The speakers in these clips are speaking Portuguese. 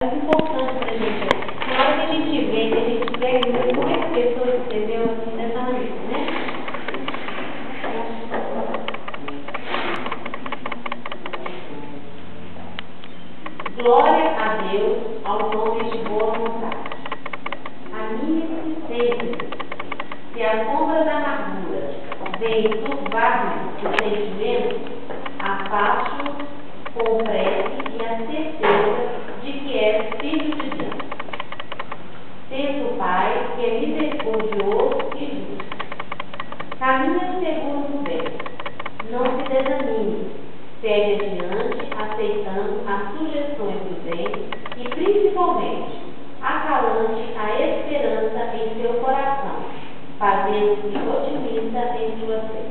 É importante para a gente, na hora que a gente vê, que a gente pega, como é que a pessoa escreveu assim dessa maneira, né? Glória a Deus aos homens de boa vontade. Anime-se sempre. Se a sombra da amargura vem turbar os sentimentos, afaste-o com prece e a certeza de que és filho de Deus. Tendo Pai que é misericordioso e justo. Caminha segundo o bem. Não se desanime. Segue adiante, aceitando as sugestões do bem e, principalmente, acalante a esperança em seu coração, fazendo-se otimista em sua fé.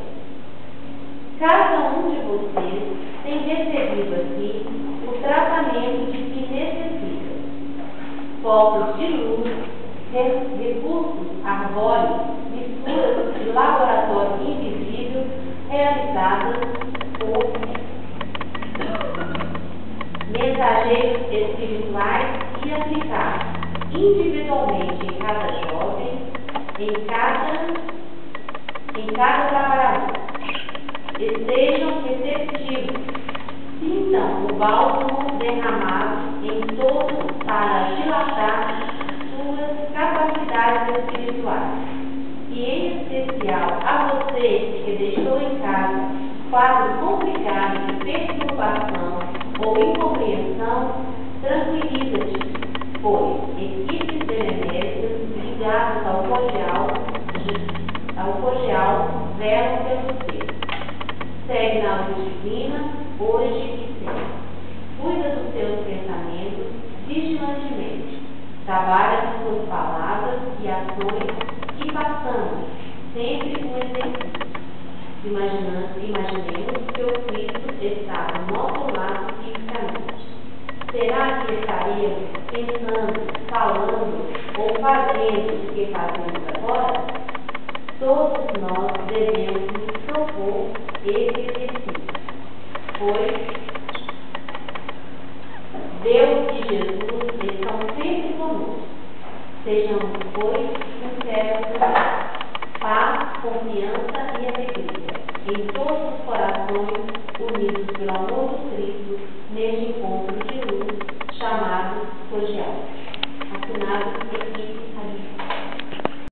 Cada um de vocês tem recebido aqui o tratamento de que necessita. Focos de luz, recursos arbóreos, misturas de laboratório invisível realizadas por mensageiros espirituais e aplicados individualmente em cada jovem, em cada trabalhador. Estejam receptivos, sintam o bálsamo derramado em todos para dilatar suas capacidades espirituais. E em especial a você que deixou em casa quadros complicados de perturbação ou incompreensão, tranquiliza-te, pois equipes beneméritas ligadas ao colegial velam pelo ser. Segue na luz divina, hoje e sempre. Cuida dos seus pensamentos vigilantemente. Trabalha com suas palavras e ações e passando sempre um exercício. Imaginemos que o Cristo está do nosso lado fisicamente. Será que estaríamos pensando, falando ou fazendo o que fazemos agora? Todos nós devemos nos propor esse exercício, pois Deus e Jesus estão sempre conosco. Sejamos, pois, sinceros, paz, confiança e alegria em